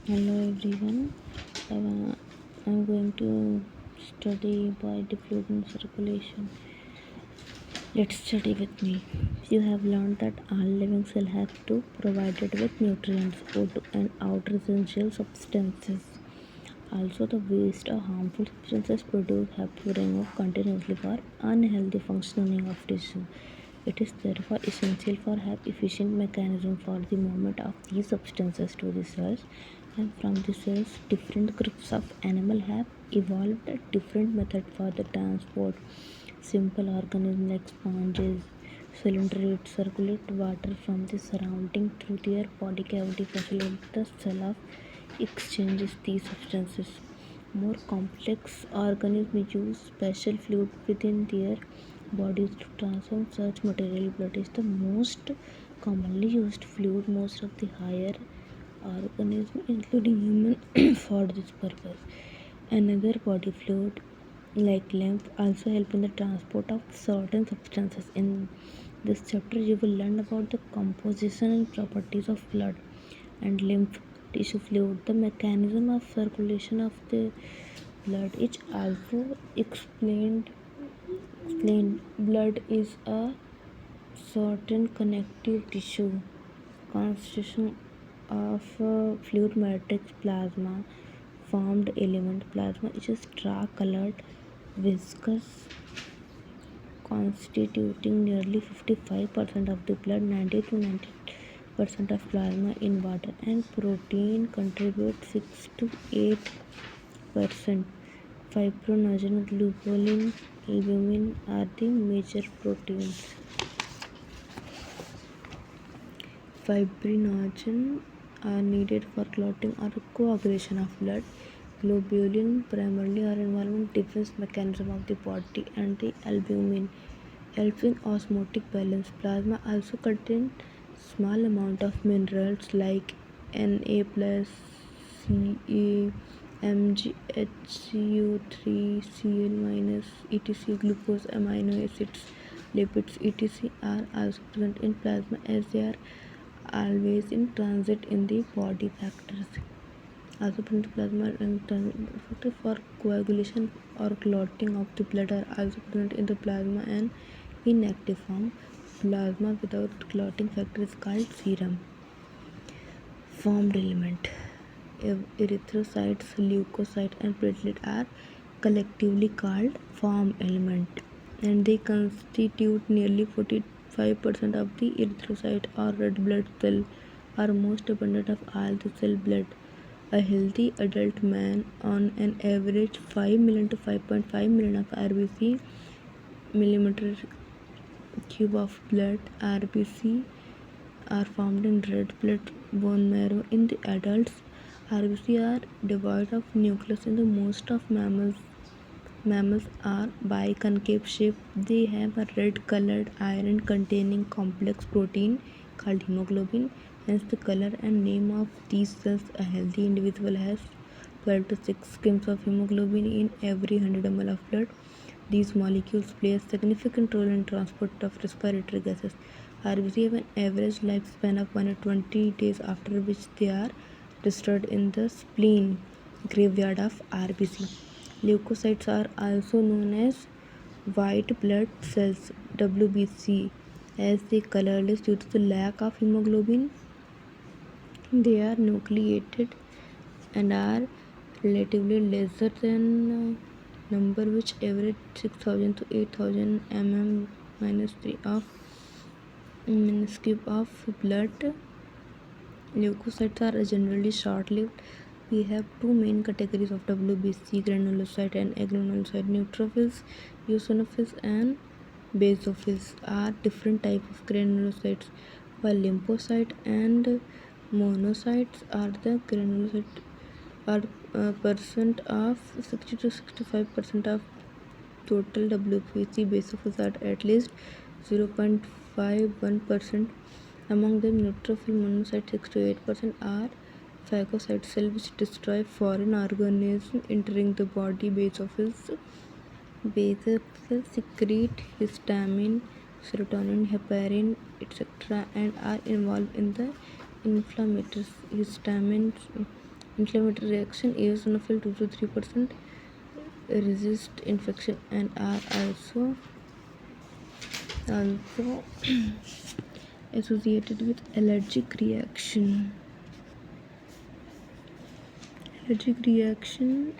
Hello everyone. Uh, I'm going to study body fluid and circulation. Let's study with me. You have learned that all living cells have to provided with nutrients, food, and outer essential substances. Also, the waste or harmful substances produced have to remove continuously for unhealthy functioning of tissue. It is therefore essential for have efficient mechanism for the movement of these substances to the cells, and from the cells different groups of animal have evolved a different method for the transport. Simple organisms like sponges cylindrids circulate water from the surrounding through their body cavity, facilitate the cell of exchanges these substances. More complex organisms use special fluid within their bodies to transform such material. Blood is the most commonly used fluid. Most of the higher organisms, including human, for this purpose. Another body fluid, like lymph, also help in the transport of certain substances. In this chapter, you will learn about the composition and properties of blood and lymph tissue fluid, the mechanism of circulation of the blood. It also explained blood is a certain connective tissue constitution of fluid matrix plasma formed element. Plasma is a straw colored viscous constituting nearly 55% of the blood. 90 to 90% of plasma in water, and protein contribute 6 to 8%. Fibrinogen, globulin, albumin are the major proteins. Fibrinogen are needed for clotting or coagulation of blood. Globulin primarily are involved in defense mechanism of the body, and the albumin helps in osmotic balance. Plasma also contains small amount of minerals like Na plus, Ca, MgHCO3, Cl minus, etc. Glucose, amino acids, lipids, etc. are also present in plasma as they are always in transit in the body. Factors also present in plasma and factors for coagulation or clotting of the blood are also present in the plasma and in active form. Plasma without clotting factor is called serum. Formed element, erythrocytes, leukocytes, and platelet are collectively called form element, and they constitute nearly 45% of the erythrocyte or red blood cell, are most abundant of all the cell blood. A healthy adult man on an average 5 million to 5.5 million of RBC millimeter cube of blood. RBC are found in red blood bone marrow. In the adults, RBC are devoid of nucleus. In the most of mammals are biconcave shape. They have a red colored iron containing complex protein called hemoglobin. Hence the color and name of these cells. A healthy individual has 12 to 6 grams of hemoglobin in every 100 ml of blood. These molecules play a significant role in transport of respiratory gases. RBC have an average lifespan of 120 days, after which they are destroyed in the spleen, graveyard of RBC. Leukocytes are also known as white blood cells, WBC, as they colorless due to the lack of hemoglobin. They are nucleated and are relatively lesser than number, which average 6000 to 8000 mm-3 of cube of blood. Leukocytes are generally short-lived. We have two main categories of WBC: granulocyte and agranulocyte. Neutrophils, eosinophils, and basophils are different types of granulocytes, while lymphocytes and monocytes are the granulocyte are percent of 60 to 65% of total WBC. Basophils are at least 0.51%. Among them, neutrophil monocytes 6 to 8% are phagocyte cells which destroy foreign organisms entering the body. Basophils secrete histamine, serotonin, heparin, etc., and are involved in the inflammatory histamine Inflammatory reaction eosinophil 2 to 3% resist infection and are also associated with allergic reaction. Allergic reaction